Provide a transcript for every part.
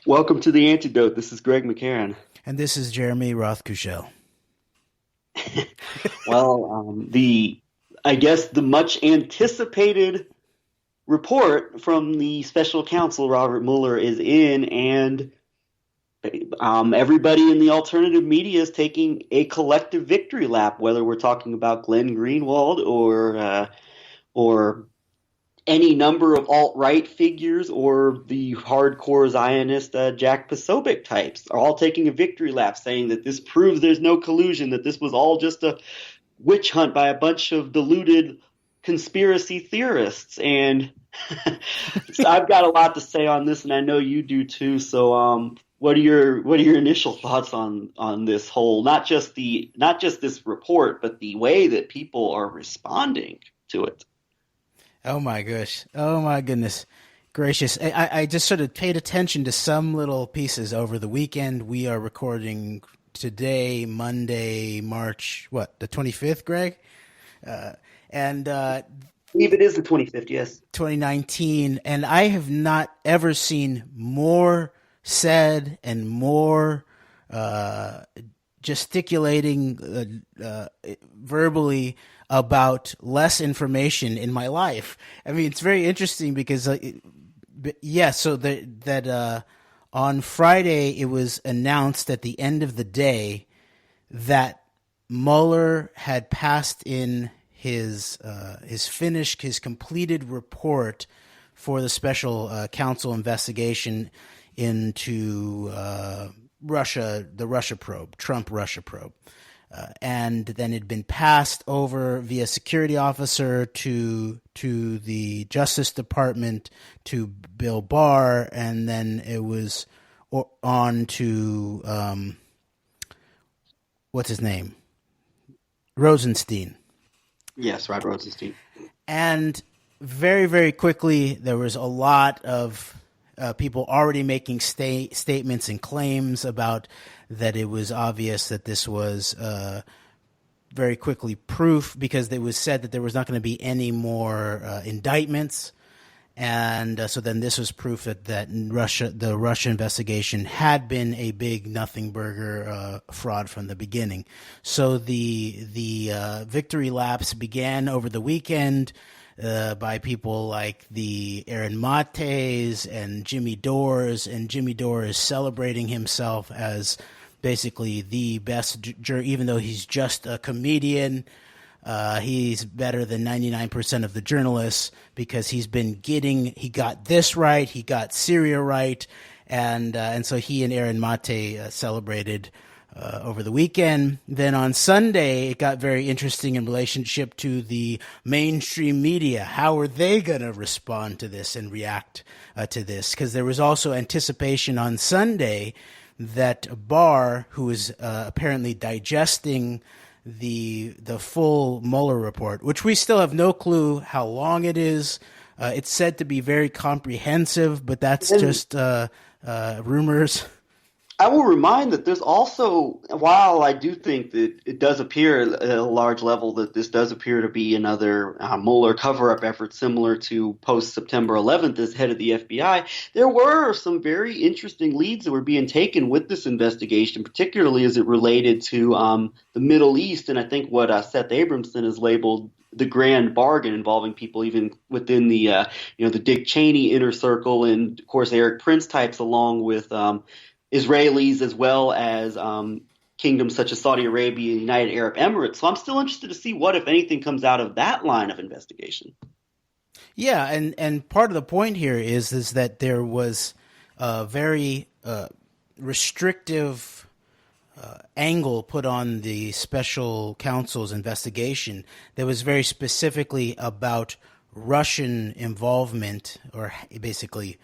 Welcome to the Antidote. This is Greg McCarran. And this is Jeremy Rothkushel. The I guess the much anticipated report from the special counsel Robert Mueller is in, and everybody in the alternative media is taking a collective victory lap. Whether we're talking about Glenn Greenwald or any number of alt-right figures or the hardcore Zionist Jack Posobiec types are all taking a victory lap, saying that this proves there's no collusion, that this was all just a witch hunt by a bunch of deluded conspiracy theorists. And so I've got a lot to say on this, and I know you do too. So what are your initial thoughts on this whole, not just this report, but the way that people are responding to it? Oh my gosh. Oh my goodness gracious. I just sort of paid attention to some little pieces over the weekend. We are recording today, Monday, March, the 25th, Greg? I believe it is the 25th, yes. 2019. And I have not ever seen more said and more gesticulating verbally about less information in my life. I mean, it's very interesting because, on Friday it was announced at the end of the day that Mueller had passed in his completed report for the special counsel investigation into Russia, the Russia probe, Trump Russia probe. And then it had been passed over via security officer to the Justice Department, to Bill Barr, and then it was on to what's his name? Rosenstein. Yes, Rod Rosenstein. And very, very quickly, there was a lot of people already making statements and claims about that it was obvious that this was very quickly proof, because it was said that there was not going to be any more indictments. And so then this was proof that the Russia investigation had been a big nothing burger fraud from the beginning. So the victory laps began over the weekend by people like the Aaron Mates and Jimmy Dores, and Jimmy Dore is celebrating himself as basically the best juror, even though he's just a comedian. He's better than 99% of the journalists because he got this right, he got Syria right, and so he and Aaron Mate celebrated over the weekend. Then on Sunday, it got very interesting in relationship to the mainstream media. How are they going to respond to this and react to this? Because there was also anticipation on Sunday that Barr, who is apparently digesting the full Mueller report, which we still have no clue how long it is. It's said to be very comprehensive, but that's just rumors. I will remind that there's also, while I do think that it does appear at a large level that this does appear to be another Mueller cover-up effort similar to post-September 11th as head of the FBI, there were some very interesting leads that were being taken with this investigation, particularly as it related to the Middle East, and I think what Seth Abramson has labeled the grand bargain, involving people even within the the Dick Cheney inner circle, and of course Eric Prince types, along with Israelis, as well as kingdoms such as Saudi Arabia and United Arab Emirates. So I'm still interested to see what, if anything, comes out of that line of investigation. Yeah, and part of the point here is that there was a very restrictive angle put on the special counsel's investigation that was very specifically about Russian involvement, or basically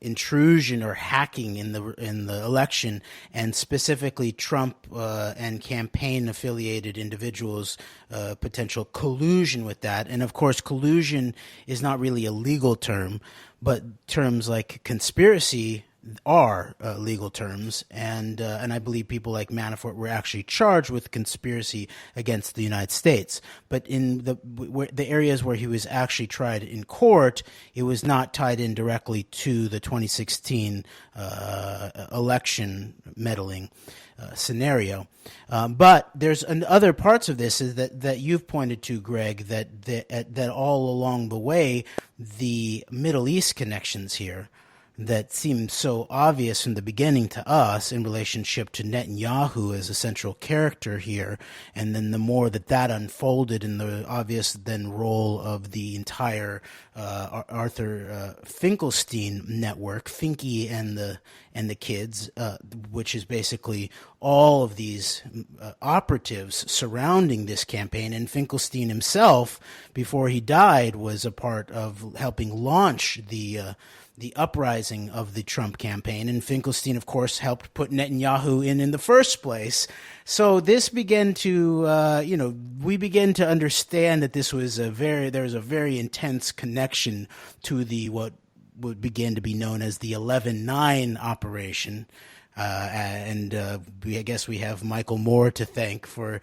intrusion or hacking in the election, and specifically Trump and campaign affiliated individuals, potential collusion with that. And of course, collusion is not really a legal term, but terms like conspiracy are legal terms, and I believe people like Manafort were actually charged with conspiracy against the United States. But in the areas where he was actually tried in court, it was not tied in directly to the 2016 election meddling scenario. But there's other parts of this is that you've pointed to, Greg, that all along the way, the Middle East connections here that seemed so obvious from the beginning to us in relationship to Netanyahu as a central character here, and then the more that unfolded in the obvious then role of the entire Arthur Finkelstein network, Finky and the kids, which is basically all of these operatives surrounding this campaign. And Finkelstein himself, before he died, was a part of helping launch the uprising of the Trump campaign, and Finkelstein, of course, helped put Netanyahu in the first place. So this began to, we began to understand that there was a very intense connection to what would begin to be known as the 11/9 operation. I guess we have Michael Moore to thank for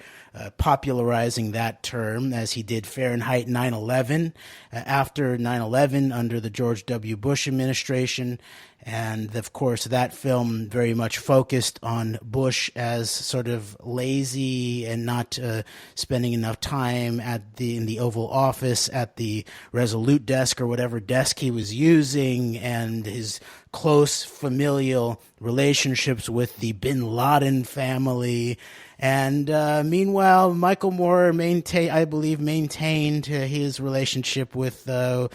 popularizing that term, as he did Fahrenheit 9/11 after 9/11 under the George W. Bush administration. And of course, that film very much focused on Bush as sort of lazy and not spending enough time in the Oval Office, at the Resolute desk or whatever desk he was using, and his close familial relationships with the Bin Laden family. And meanwhile, Michael Moore maintained his relationship with the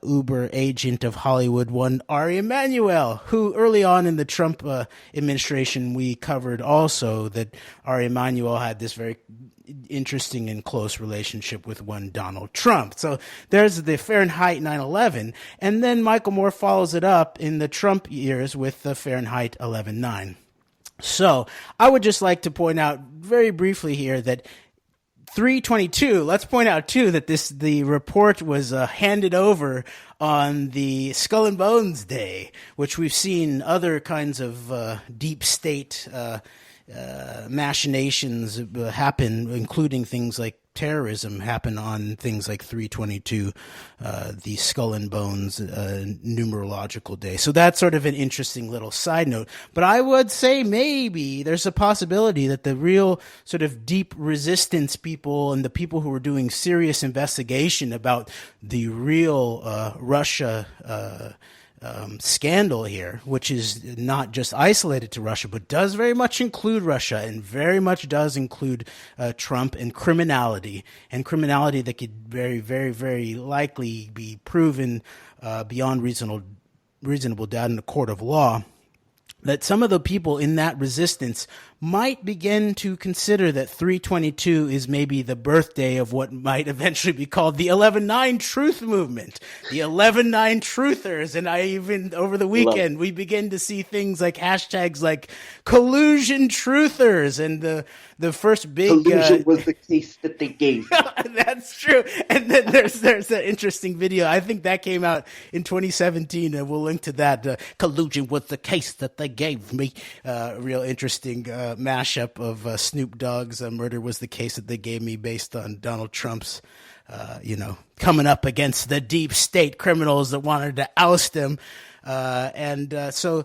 Uber agent of Hollywood, one Ari Emanuel, who early on in the Trump administration we covered also that Ari Emanuel had this very interesting and close relationship with one Donald Trump. So there's the Fahrenheit 9/11, and then Michael Moore follows it up in the Trump years with the Fahrenheit 11/9. So I would just like to point out very briefly here that 322, let's point out too that the report was handed over on the Skull and Bones Day, which we've seen other kinds of deep state machinations happen, including things like terrorism happen on things like 322, the Skull and Bones numerological day. So that's sort of an interesting little side note. But I would say maybe there's a possibility that the real sort of deep resistance people and the people who were doing serious investigation about the real Russia scandal here, which is not just isolated to Russia, but does very much include Russia and very much does include Trump and criminality that could very, very, very likely be proven beyond reasonable doubt in a court of law, that some of the people in that resistance might begin to consider that 322 is maybe the birthday of what might eventually be called the 11/9 Truth Movement, the 11/9 Truthers. And over the weekend, we begin to see things like hashtags like Collusion Truthers, and the first big Collusion was the case that they gave. That's true. And then there's an interesting video. I think that came out in 2017, and we'll link to that. Collusion was the case that they gave me. Real interesting mashup of Snoop Dogg's Murder Was the Case That They Gave Me, based on Donald Trump's, coming up against the deep state criminals that wanted to oust him. So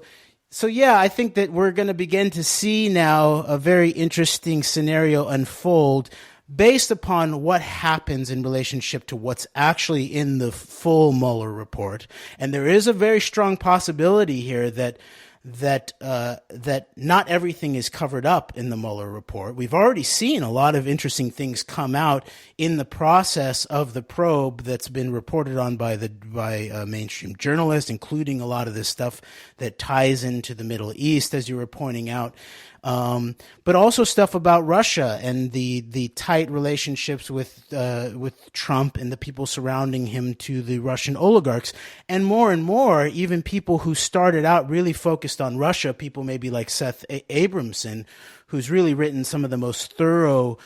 yeah, I think that we're going to begin to see now a very interesting scenario unfold based upon what happens in relationship to what's actually in the full Mueller report. And there is a very strong possibility here that not everything is covered up in the Mueller report. We've already seen a lot of interesting things come out in the process of the probe that's been reported on by mainstream journalists, including a lot of this stuff that ties into the Middle East, as you were pointing out. But also stuff about Russia and the tight relationships with Trump and the people surrounding him to the Russian oligarchs, and more, even people who started out really focused on Russia, people maybe like Seth Abramson, who's really written some of the most thorough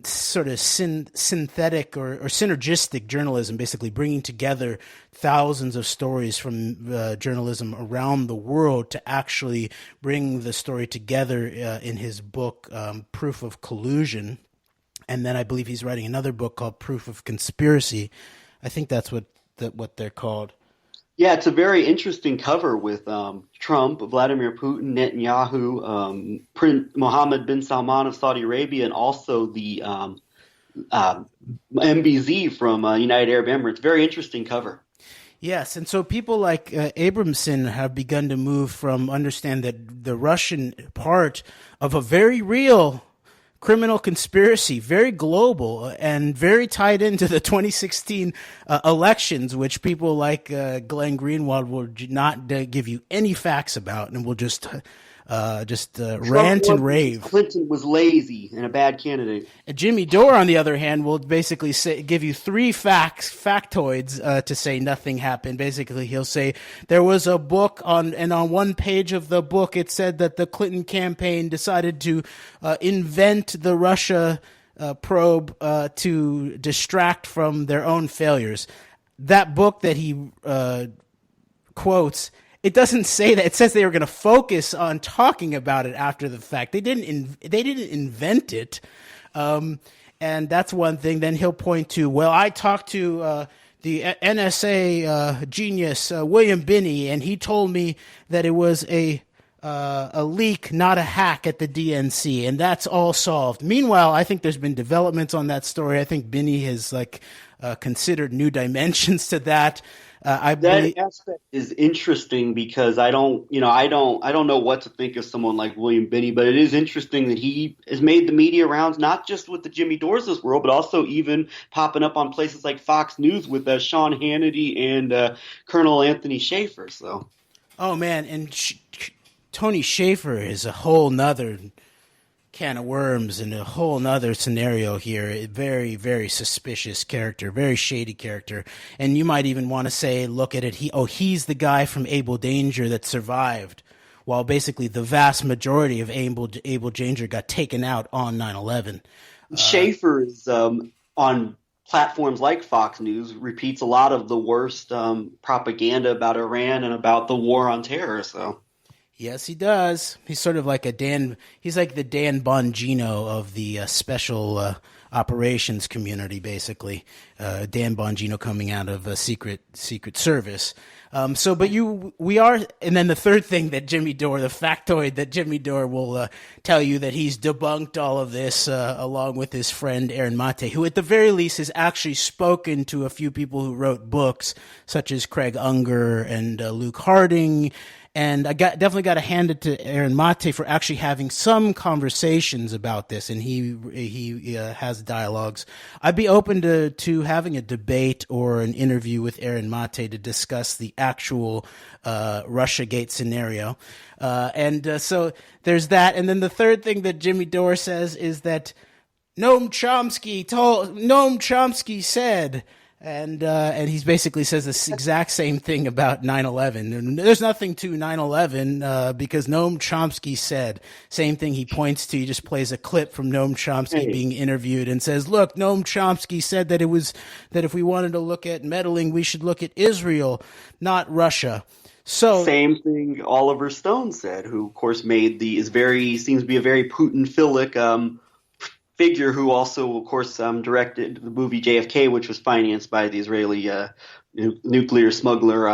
sort of synthetic or synergistic journalism, basically bringing together thousands of stories from journalism around the world to actually bring the story together in his book, Proof of Collusion. And then I believe he's writing another book called Proof of Conspiracy. I think that's what they're called. Yeah, it's a very interesting cover with Trump, Vladimir Putin, Netanyahu, Prince Mohammed bin Salman of Saudi Arabia, and also the MBZ from United Arab Emirates. Very interesting cover. Yes, and so people like Abramson have begun to move from understand that the Russian part of a very real criminal conspiracy, very global and very tied into the 2016 elections, which people like Glenn Greenwald will not give you any facts about and will just rant and rave. Clinton was lazy and a bad candidate. Jimmy Dore, on the other hand, will basically give you three factoids to say nothing happened. Basically, he'll say there was a book and on one page of the book it said that the Clinton campaign decided to invent the Russia probe to distract from their own failures. That book that he quotes, it doesn't say that. It says they were going to focus on talking about it after the fact. They didn't invent it, and that's one thing. Then he'll point to, well, I talked to the NSA genius William Binney, and he told me that it was a leak, not a hack at the DNC, and that's all solved. Meanwhile, I think there's been developments on that story. I think Binney has considered new dimensions to that. That aspect is interesting because I don't know what to think of someone like William Binney, but it is interesting that he has made the media rounds, not just with the Jimmy Dores of this world, but also even popping up on places like Fox News with Sean Hannity and Colonel Anthony Schaefer. So, oh man, and Tony Schaefer is a whole nother can of worms and a whole nother scenario here. A very, very suspicious character, very shady character. And you might even want to say, look at it, he's the guy from Able Danger that survived, while basically the vast majority of Able Danger got taken out on 9/11. Schaefer is on platforms like Fox News, repeats a lot of the worst propaganda about Iran and about the war on terror. So. Yes, he does. He's sort of like he's like the Dan Bongino of the special operations community, basically. Dan Bongino coming out of a secret service. And then the third thing that Jimmy Dore, the factoid that Jimmy Dore will tell you that he's debunked all of this along with his friend Aaron Mate, who at the very least has actually spoken to a few people who wrote books, such as Craig Unger and Luke Harding. And I definitely got to hand it to Aaron Mate for actually having some conversations about this, and he has dialogues. I'd be open to having a debate or an interview with Aaron Mate to discuss the actual Russiagate scenario. So there's that. And then the third thing that Jimmy Dore says is that Noam Chomsky said. And he basically says this exact same thing about 9/11. And there's nothing to 9/11 because Noam Chomsky said. Same thing he points to. He just plays a clip from Noam Chomsky being interviewed and says, look, Noam Chomsky said that if we wanted to look at meddling, we should look at Israel, not Russia. So same thing Oliver Stone said, who of course seems to be a very Putin-philic figure who also, of course, directed the movie JFK, which was financed by the Israeli nuclear smuggler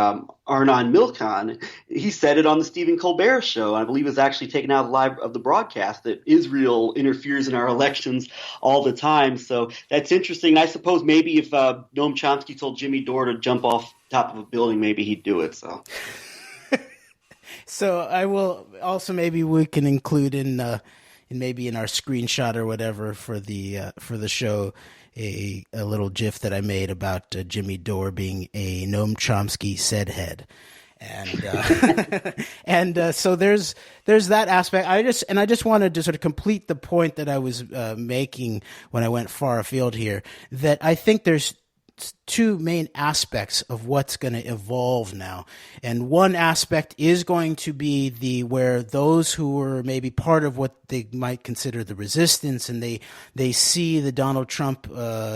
Arnon Milchan. He said it on the Stephen Colbert show. I believe it was actually taken out of the broadcast that Israel interferes in our elections all the time. So that's interesting. I suppose maybe if Noam Chomsky told Jimmy Dore to jump off top of a building, maybe he'd do it. So I will also, maybe we can include in our screenshot or whatever for the show a little GIF that I made about Jimmy Dore being a Noam Chomsky said head, and so there's that aspect. I just wanted to sort of complete the point that I was making when I went far afield here, that I think there's two main aspects of what's going to evolve now. And one aspect is going to be where those who were maybe part of what they might consider the resistance, and they see the Donald Trump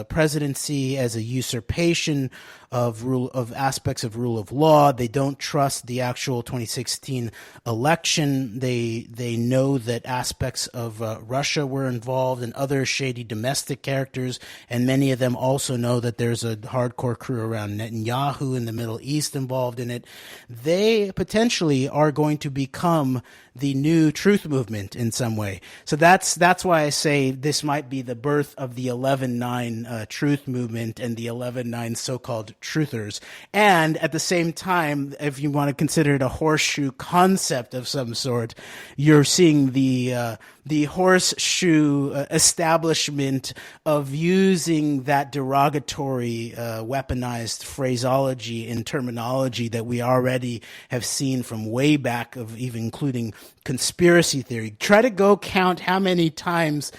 presidency as a usurpation of aspects of rule of law. They don't trust the actual 2016 election. They know that aspects of Russia were involved and other shady domestic characters, and many of them also know that there's a hardcore crew around Netanyahu in the Middle East involved in it. They potentially are going to become the new truth movement in some way. So that's why I say this might be the birth of the 11-9 truth movement and the 11-9 so-called truthers. And at the same time, if you want to consider it a horseshoe concept of some sort, you're seeing the horseshoe establishment of using that derogatory weaponized phraseology and terminology that we already have seen from way back, of even including conspiracy theory. Try to go count how many times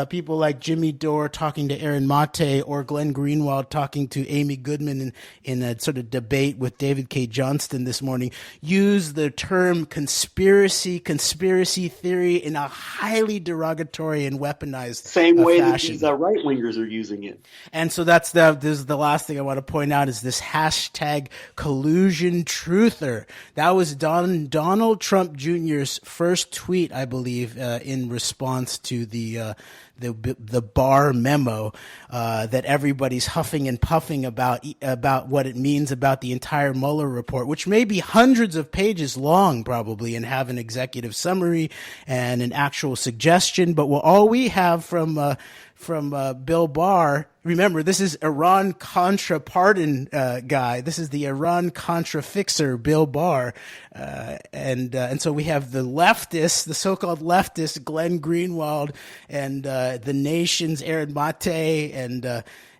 people like Jimmy Dore talking to Aaron Mate or Glenn Greenwald talking to Amy Goodman in a sort of debate with David K. Johnston this morning use the term conspiracy theory in a highly derogatory and weaponized same way fashion. that these right-wingers are using it. And so this is the last thing I want to point out, is this hashtag collusion truther. That was Donald Trump Jr.'s first tweet, I believe, in response to the Barr memo that everybody's huffing and puffing about what it means about the entire Mueller report, which may be hundreds of pages long probably, and have an executive summary and an actual suggestion. But all we have from Bill Barr, remember, this is Iran-Contra pardon guy. This is the Iran-Contra fixer, Bill Barr. And so we have the leftists, the so-called leftists, Glenn Greenwald and the Nation's Aaron Mate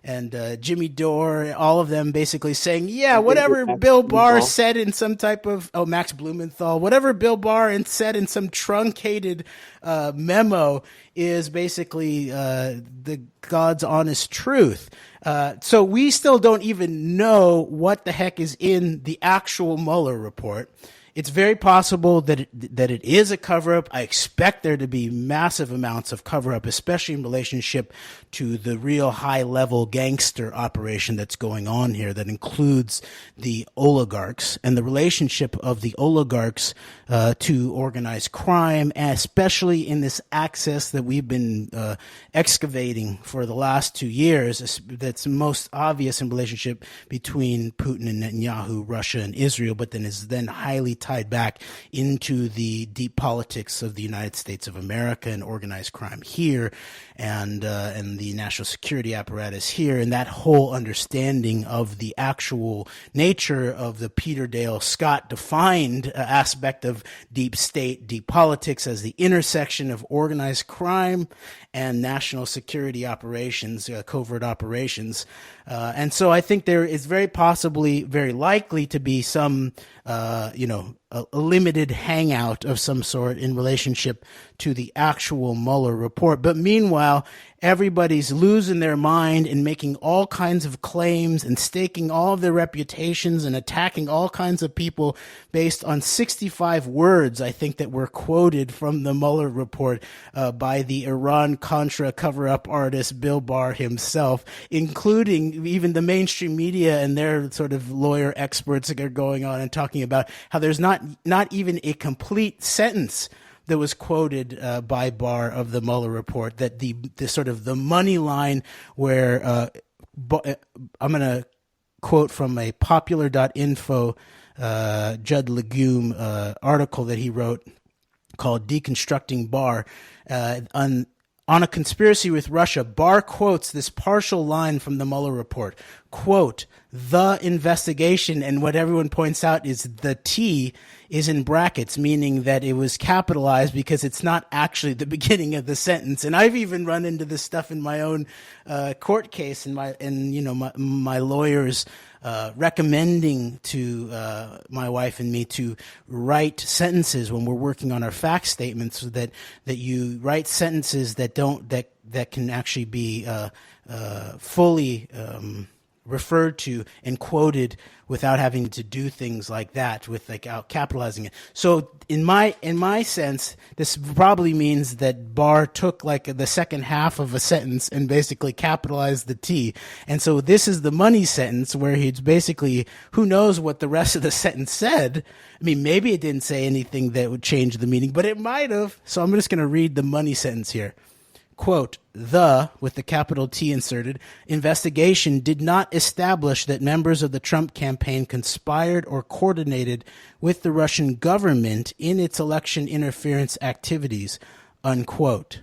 and Jimmy Dore, all of them basically saying, yeah, whatever Bill Barr said in some type of, Max Blumenthal, whatever Bill Barr said in some truncated memo is basically the God's honest truth. So we still don't even know what the heck is in the actual Mueller report. It's very possible that it is a cover-up. I expect there to be massive amounts of cover-up, especially in relationship to the real high-level gangster operation that's going on here that includes the oligarchs and the relationship of the oligarchs to organized crime, especially in this axis that we've been excavating for the last 2 years. That's most obvious in relationship between Putin and Netanyahu, Russia and Israel, but then is then highly tied back into the deep politics of the United States of America and organized crime here, and the national security apparatus here, and that whole understanding of the actual nature of the Peter Dale Scott defined aspect of deep state, deep politics as the intersection of organized crime and national security operations, covert operations. And so I think there is very likely to be some, a limited hangout of some sort in relationship to the actual Mueller report. But meanwhile, everybody's losing their mind and making all kinds of claims and staking all of their reputations and attacking all kinds of people based on 65 words, I think, that were quoted from the Mueller report by the Iran-Contra cover-up artist Bill Barr himself, including even the mainstream media and their sort of lawyer experts that are going on and talking about how there's not even a complete sentence that was quoted by Barr of the Mueller report, that the sort of the money line where I'm going to quote from a popular.info Judd Legume article that he wrote called Deconstructing Barr on a conspiracy with Russia. Barr quotes this partial line from the Mueller report, quote, "The investigation," and what everyone points out is the T is in brackets, meaning that it was capitalized because it's not actually the beginning of the sentence. And I've even run into this stuff in my own court case, and my lawyers recommending to my wife and me to write sentences when we're working on our fact statements, so that you write sentences that can actually be fully referred to and quoted without having to do things like that with like out capitalizing it. So in my sense, this probably means that Barr took like the second half of a sentence and basically capitalized the T. And so this is the money sentence where he's basically, who knows what the rest of the sentence said. I mean, maybe it didn't say anything that would change the meaning, but it might have. So I'm just going to read the money sentence here. Quote, the, with the capital T inserted, investigation did not establish that members of the Trump campaign conspired or coordinated with the Russian government in its election interference activities, unquote.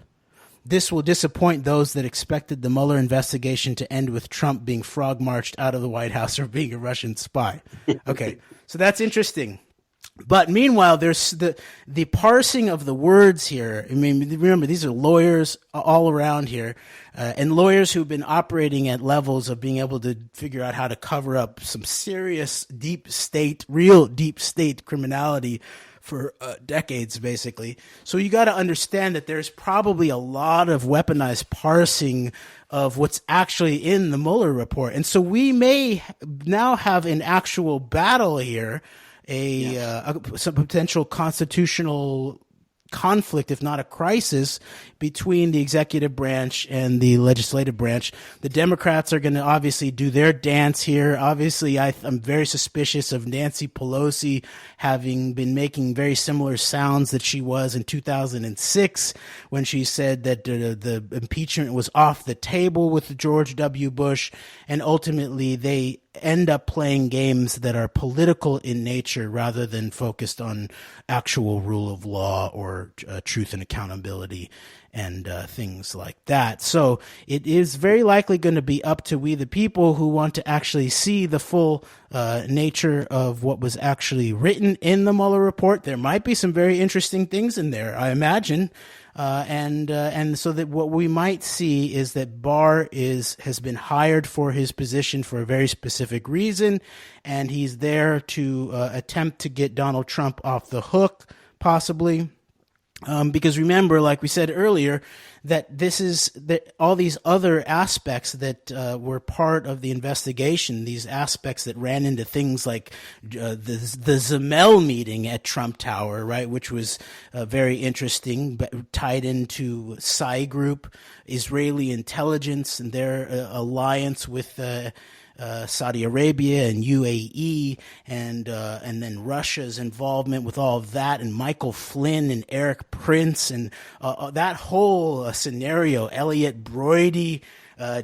This will disappoint those that expected the Mueller investigation to end with Trump being frog-marched out of the White House or being a Russian spy. Okay, so that's interesting. But meanwhile, there's the parsing of the words here. I mean, remember, these are lawyers all around here, and lawyers who've been operating at levels of being able to figure out how to cover up some serious real deep state criminality for decades, basically. So you got to understand that there's probably a lot of weaponized parsing of what's actually in the Mueller report. And so we may now have an actual battle here, some potential constitutional conflict, if not a crisis, between the executive branch and the legislative branch. The Democrats are going to obviously do their dance here. Obviously, I'm very suspicious of Nancy Pelosi having been making very similar sounds that she was in 2006 when she said that the impeachment was off the table with George W. Bush, and ultimately they end up playing games that are political in nature rather than focused on actual rule of law or truth and accountability and things like that. So it is very likely going to be up to we the people who want to actually see the full nature of what was actually written in the Mueller report. There might be some very interesting things in there, I imagine. And so that what we might see is that Barr has been hired for his position for a very specific reason, and he's there to attempt to get Donald Trump off the hook, possibly. Because remember, like we said earlier, that all these other aspects that were part of the investigation, these aspects that ran into things like the Zemel meeting at Trump Tower, right, which was very interesting, but tied into Psy Group, Israeli intelligence, and their alliance with Saudi Arabia and UAE, and then Russia's involvement with all of that, and Michael Flynn and Eric Prince, and that whole scenario, Elliot Broidy,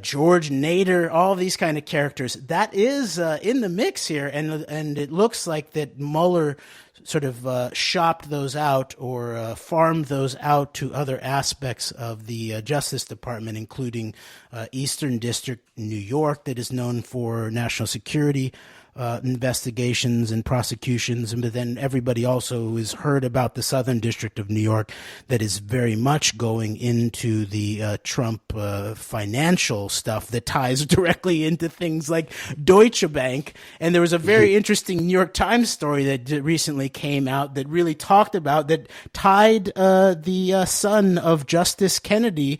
George Nader, all these kind of characters, that is in the mix here, and it looks like that Mueller sort of shopped those out or farmed those out to other aspects of the Justice Department, including Eastern District, New York, that is known for national security investigations and prosecutions, but then everybody also has heard about the Southern District of New York that is very much going into the Trump financial stuff that ties directly into things like Deutsche Bank. And there was a very interesting New York Times story that recently came out that really talked about that, tied the son of Justice Kennedy,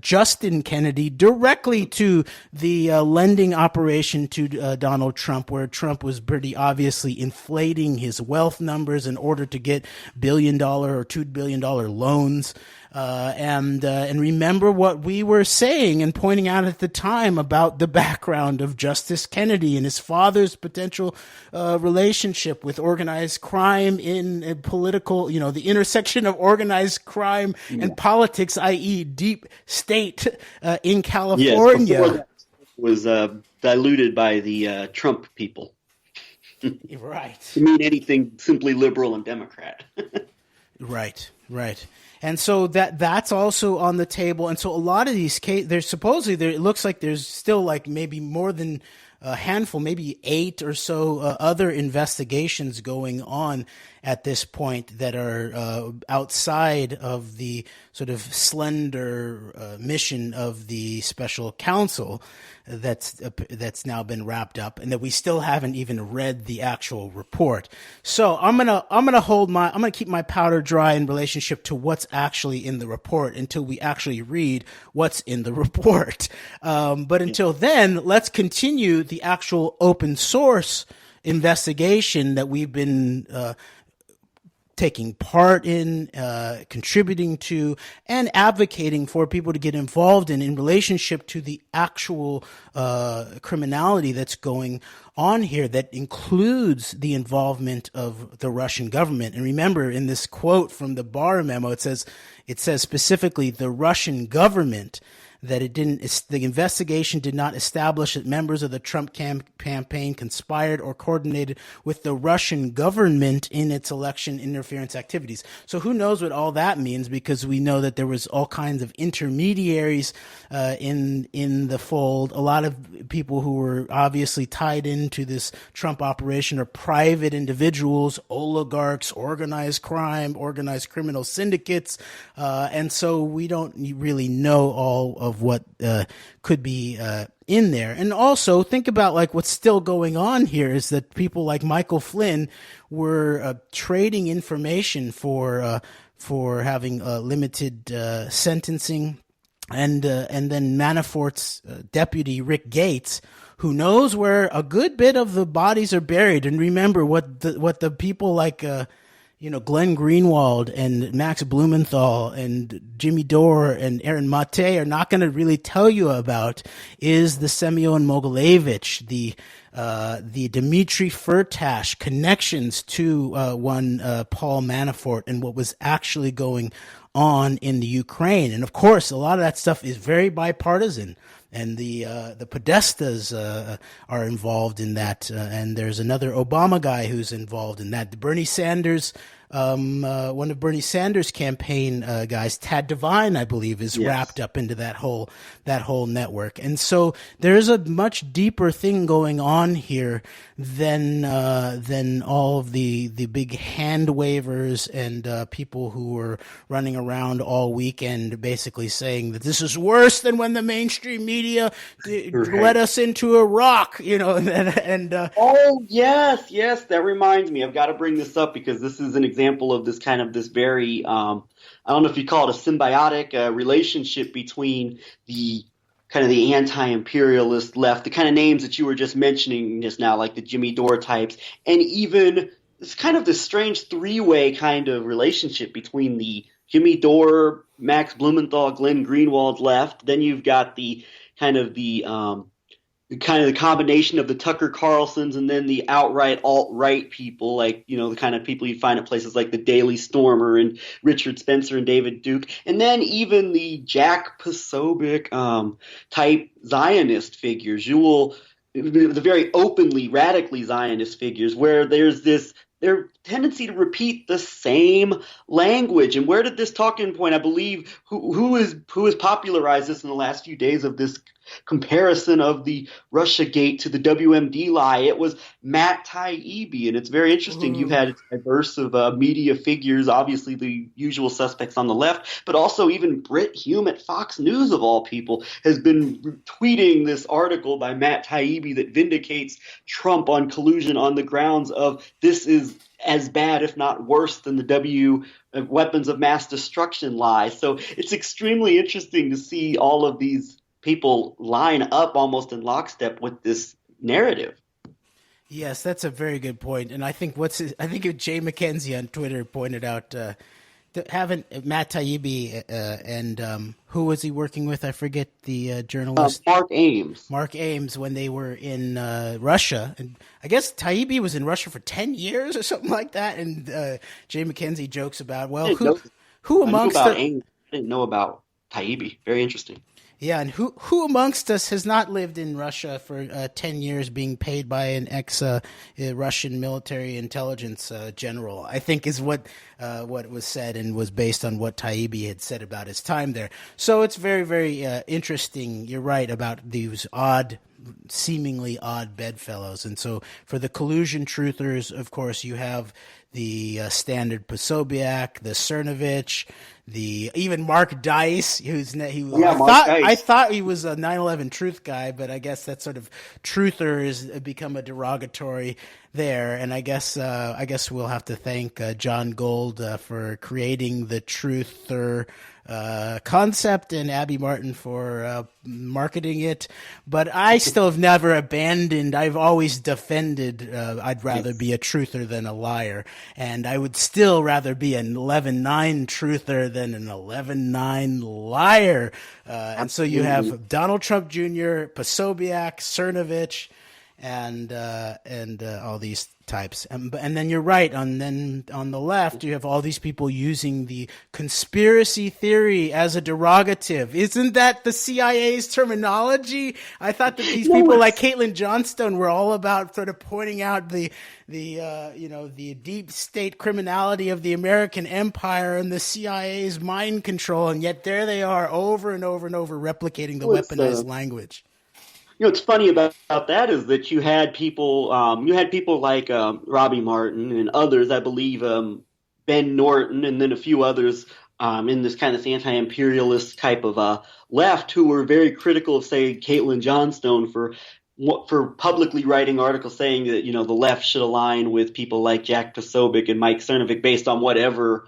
Justin Kennedy, directly to the lending operation to Donald Trump, where Trump was pretty obviously inflating his wealth numbers in order to get $1 billion or $2 billion loans. And remember what we were saying and pointing out at the time about the background of Justice Kennedy and his father's potential relationship with organized crime in political, the intersection of organized crime and politics, i.e. deep state in California. Yes, before that was diluted by the Trump people. Right. To mean anything simply liberal and Democrat. Right. And so that's also on the table. And so a lot of these cases, it looks like there's still like maybe more than a handful, maybe 8 or so other investigations going on at this point that are outside of the sort of slender mission of the special counsel. that's now been wrapped up, and that we still haven't even read the actual report. So I'm gonna keep my powder dry in relationship to what's actually in the report until we actually read what's in the report. But until then, let's continue the actual open source investigation that we've been taking part in, contributing to, and advocating for people to get involved in relationship to the actual criminality that's going on here, that includes the involvement of the Russian government. And remember, in this quote from the Barr memo, it says specifically the Russian government, that the investigation did not establish that members of the Trump campaign conspired or coordinated with the Russian government in its election interference activities. So who knows what all that means, because we know that there was all kinds of intermediaries in the fold. A lot of people who were obviously tied into this Trump operation are private individuals, oligarchs, organized crime, organized criminal syndicates, and so we don't really know all of what could be in there. And also think about like what's still going on here is that people like Michael Flynn were trading information for having limited sentencing, and then Manafort's deputy Rick Gates, who knows where a good bit of the bodies are buried. And remember what the people like Glenn Greenwald and Max Blumenthal and Jimmy Dore and Aaron Mate are not going to really tell you about is the Semyon Mogilevich, the Dmitry Firtash connections to one Paul Manafort, and what was actually going on in the Ukraine. And of course, a lot of that stuff is very bipartisan. And the Podestas are involved in that, and there's another Obama guy who's involved in that. Bernie Sanders, one of Bernie Sanders' campaign guys, Tad Devine, I believe, is wrapped up into that whole network. And so there's a much deeper thing going on here than all of the big Handwavers and people who were running around all weekend basically saying that this is worse than when the mainstream media led us into Iraq, oh yes, that reminds me. I've got to bring this up because this is an example of this very I don't know if you call it a symbiotic relationship between the kind of the anti-imperialist left, the kind of names that you were just mentioning just now, like the Jimmy Dore types, and even it's kind of this strange three-way kind of relationship between the Jimmy Dore, Max Blumenthal, Glenn Greenwald left. Then you've got the combination of the Tucker Carlsons and then the outright alt-right people, like, the kind of people you find at places like the Daily Stormer and Richard Spencer and David Duke. And then even the Jack Posobiec type Zionist figures. The very openly, radically Zionist figures, where there's their tendency to repeat the same language. And where did this talking point, I believe, who has popularized this in the last few days of this comparison of the Russiagate to the WMD lie? It was Matt Taibbi, and it's very interesting. You've had a diverse of media figures, obviously the usual suspects on the left, but also even Brit Hume at Fox News, of all people, has been tweeting this article by Matt Taibbi that vindicates Trump on collusion on the grounds of this is as bad, if not worse, than the weapons of mass destruction lie. So it's extremely interesting to see all of these people line up almost in lockstep with this narrative. Yes, that's a very good point. And I think Jay McKenzie on Twitter pointed out haven't Matt Taibbi and who was he working with? I forget the journalist. Mark Ames. Mark Ames, when they were in Russia. And I guess Taibbi was in Russia for 10 years or something like that. And Jay McKenzie jokes about, who amongst us? I didn't know about Taibbi. Very interesting. Yeah, and who amongst us has not lived in Russia for 10 years being paid by an ex-Russian military intelligence general, I think is what was said and was based on what Taibbi had said about his time there. So it's very, very interesting. You're right about these seemingly odd bedfellows. And so for the collusion truthers, of course, you have the standard Posobiec, the Cernovich, even Mark Dice, Yeah, Mark I Dice. thought he was a 9/11 truth guy, but I guess that sort of truther has become a derogatory there. And I guess we'll have to thank John Gold for creating the truther concept, and Abby Martin for marketing it. But I still have never abandoned. I've always defended. I'd rather be a truther than a liar, and I would still rather be an 11-9 truther than an 11-9 liar. And so you have Donald Trump Jr., Posobiec, Cernovich, and all these types, and then you're right. Then on the left, you have all these people using the conspiracy theory as a derogative. Isn't that the CIA's terminology? I thought that these people like Caitlin Johnstone were all about sort of pointing out the deep state criminality of the American empire and the CIA's mind control, and yet there they are over and over and over replicating the weaponized language. What's funny about that is that you had people like Robbie Martin and others, I believe, Ben Norton, and then a few others in this kind of anti-imperialist type of left, who were very critical of, say, Caitlin Johnstone for publicly writing articles saying that the left should align with people like Jack Posobiec and Mike Cernovich based on whatever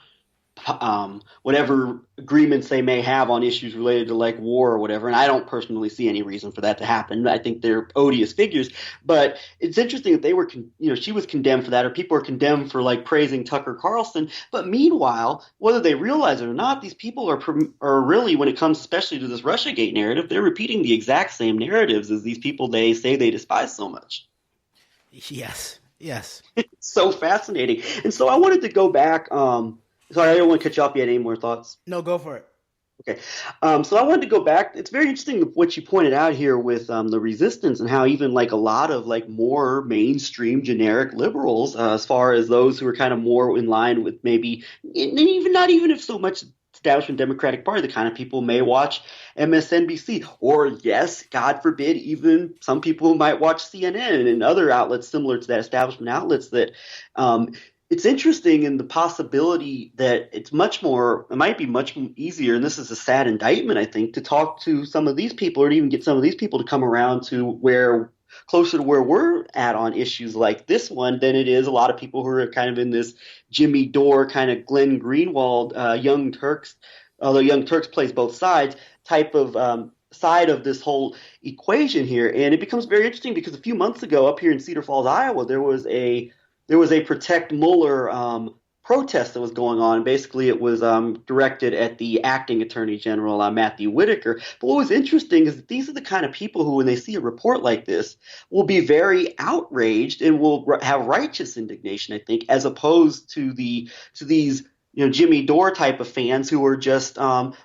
agreements they may have on issues related to like war or whatever. And I don't personally see any reason for that to happen. I think they're odious figures, but it's interesting that they were, she was condemned for that, or people are condemned for like praising Tucker Carlson. But meanwhile, whether they realize it or not, these people are really, when it comes especially to this Russiagate narrative, they're repeating the exact same narratives as these people they say they despise so much. Yes. It's so fascinating. And so I wanted to go back, sorry, I don't want to cut you off. You had any more thoughts? No, go for it. Okay. So I wanted to go back. It's very interesting what you pointed out here with the resistance, and how even like a lot of like more mainstream generic liberals, as far as those who are kind of more in line with maybe not even if so much establishment Democratic Party, the kind of people may watch MSNBC, or yes, God forbid, even some people might watch CNN and other outlets similar to that, establishment outlets that it's interesting in the possibility that it might be much easier, and this is a sad indictment, I think, to talk to some of these people, or to even get some of these people to come around to closer to where we're at on issues like this one, than it is a lot of people who are kind of in this Jimmy Dore kind of Glenn Greenwald, Young Turks, although Young Turks plays both sides, type of side of this whole equation here. And it becomes very interesting because a few months ago up here in Cedar Falls, Iowa, there was a Protect Mueller protest that was going on. Basically, it was directed at the acting Attorney General, Matthew Whitaker. But what was interesting is that these are the kind of people who, when they see a report like this, will be very outraged and will have righteous indignation, I think, as opposed to these Jimmy Dore type of fans who are just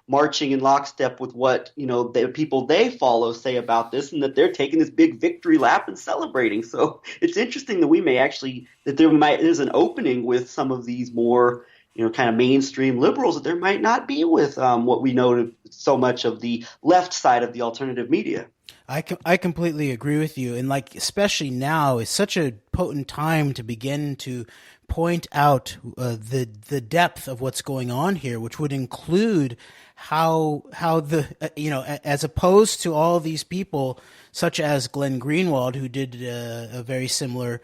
marching in lockstep with what the people they follow say about this, and that they're taking this big victory lap and celebrating. So it's interesting that there's an opening with some of these more kind of mainstream liberals that there might not be with what we know so much of the left side of the alternative media. I completely agree with you, and like especially now is such a potent time to begin to point out the depth of what's going on here, which would include how the as opposed to all these people such as Glenn Greenwald, who did a very similar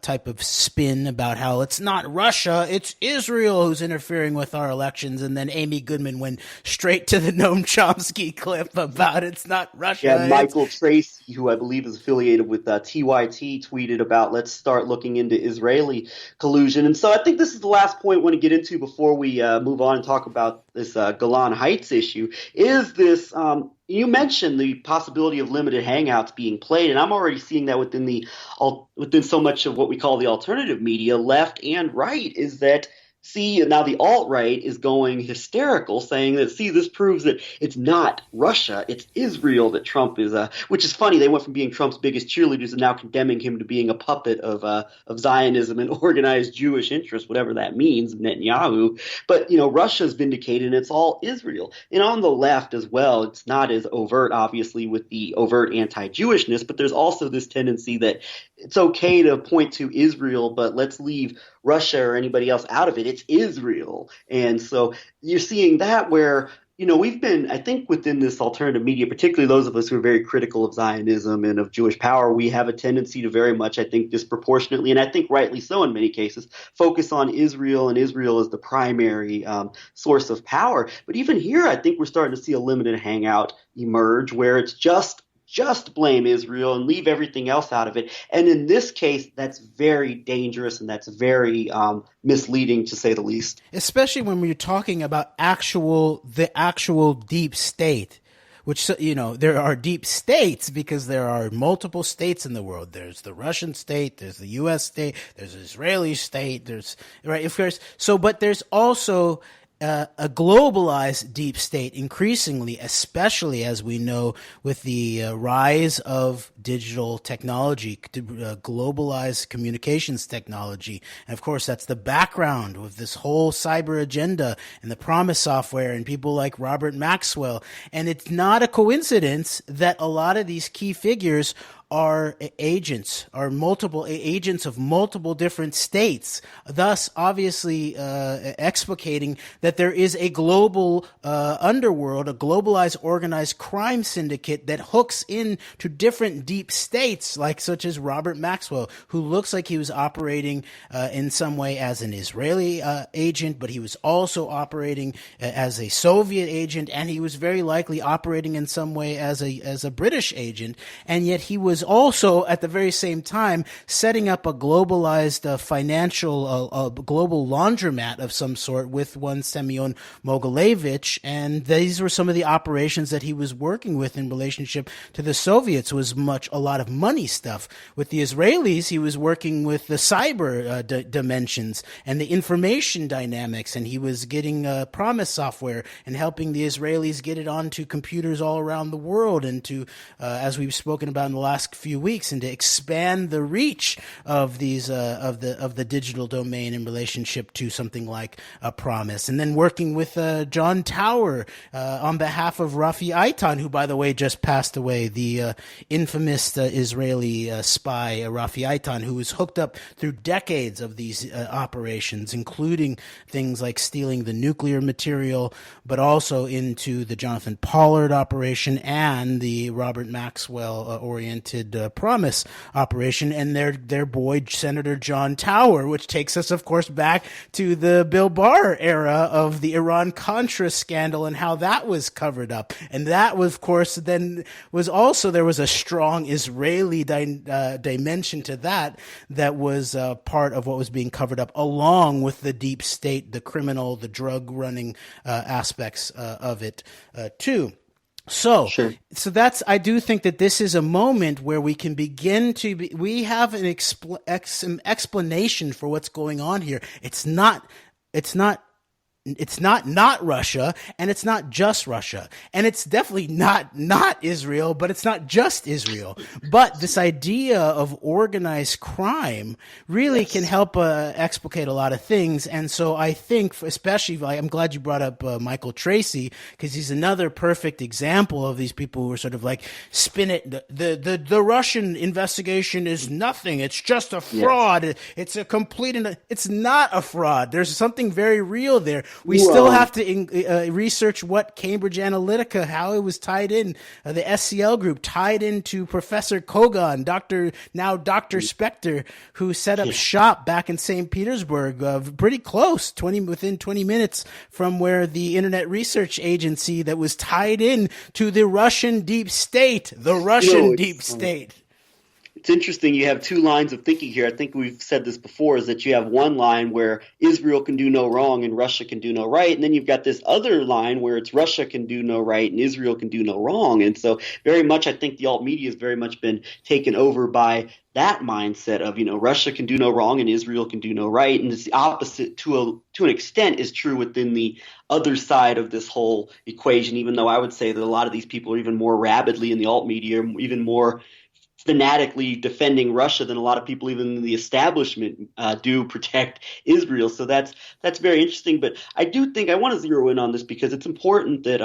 type of spin about how it's not Russia, it's Israel who's interfering with our elections, and then Amy Goodman went straight to the Noam Chomsky clip about it's not Russia. Yeah, Michael Tracy, who I believe is affiliated with TYT, tweeted about let's start looking into Israeli collusion. And so I think this is the last point I want to get into before we move on and talk about this Golan Heights issue, is this you mentioned the possibility of limited hangouts being played, and I'm already seeing that within so much of what we call the alternative media, left and right, is that now the alt-right is going hysterical, saying that, this proves that it's not Russia, it's Israel that Trump is, which is funny. They went from being Trump's biggest cheerleaders and now condemning him to being a puppet of Zionism and organized Jewish interests, whatever that means, Netanyahu. But, Russia's vindicated and it's all Israel. And on the left as well, it's not as overt, obviously, with the overt anti-Jewishness, but there's also this tendency that it's okay to point to Israel, but let's leave Russia or anybody else out of it. it's Israel. And so you're seeing that where we've been, I think, within this alternative media, particularly those of us who are very critical of Zionism and of Jewish power, we have a tendency to very much, I think, disproportionately, and I think rightly so in many cases, focus on Israel and Israel as the primary source of power. But even here, I think we're starting to see a limited hangout emerge where it's just blame Israel and leave everything else out of it. And in this case, that's very dangerous and that's very misleading, to say the least. Especially when we're talking about the actual deep state, which, there are deep states because there are multiple states in the world. There's the Russian state, there's the U.S. state, there's the Israeli state, right, of course. So, but there's also a globalized deep state increasingly, especially as we know with the rise of digital technology, globalized communications technology. And of course, that's the background of this whole cyber agenda and the Promise software and people like Robert Maxwell. And it's not a coincidence that a lot of these key figures are multiple agents of multiple different states, thus obviously explicating that there is a global underworld, a globalized organized crime syndicate that hooks into different deep states, such as Robert Maxwell, who looks like he was operating in some way as an Israeli agent, but he was also operating as a Soviet agent, and he was very likely operating in some way as a British agent, and yet he was also at the very same time setting up a globalized financial global laundromat of some sort with one Semyon Mogilevich, and these were some of the operations that he was working with in relationship to the Soviets. Was a lot of money stuff. With the Israelis, he was working with the cyber dimensions and the information dynamics, and he was getting Promise software and helping the Israelis get it onto computers all around the world, and to as we've spoken about in the last few weeks, and to expand the reach of these of the digital domain in relationship to something like a Promise. And then working with John Tower on behalf of Rafi Eitan, who, by the way, just passed away, the infamous Israeli spy Rafi Eitan, who was hooked up through decades of these operations, including things like stealing the nuclear material, but also into the Jonathan Pollard operation and the Robert Maxwell oriented Promise operation, and their boy Senator John Tower, which takes us, of course, back to the Bill Barr era of the Iran-Contra scandal and how that was covered up. And that was, of course, then was also, there was a strong Israeli dimension to that was part of what was being covered up, along with the deep state, the criminal, the drug running aspects of it too. So, Sure. So that's, I do think that this is a moment where we can begin we have an explanation for what's going on here. It's not Russia, and it's not just Russia, and it's definitely not Israel, but it's not just Israel. But this idea of organized crime really can help explicate a lot of things. And so I think, especially, I'm glad you brought up Michael Tracy, because he's another perfect example of these people who are sort of like spin it. The Russian investigation is nothing. It's just a fraud. Yes. It's a complete. It's not a fraud. There's something very real there. We still have to research what Cambridge Analytica, how it was tied in, the SCL group tied into Professor Kogan, Dr. Spector, who set up shop back in St. Petersburg, pretty close, within 20 minutes from where the Internet Research Agency that was tied in to the Russian deep state, deep state. It's interesting. You have two lines of thinking here. I think we've said this before, is that you have one line where Israel can do no wrong and Russia can do no right. And then you've got this other line where it's Russia can do no right and Israel can do no wrong. And so very much, I think the alt media has very much been taken over by that mindset of, Russia can do no wrong and Israel can do no right. And it's the opposite to an extent is true within the other side of this whole equation, even though I would say that a lot of these people are even more rabidly in the alt media, even more fanatically defending Russia than a lot of people even in the establishment do protect Israel. So that's very interesting. But I do think I want to zero in on this because it's important that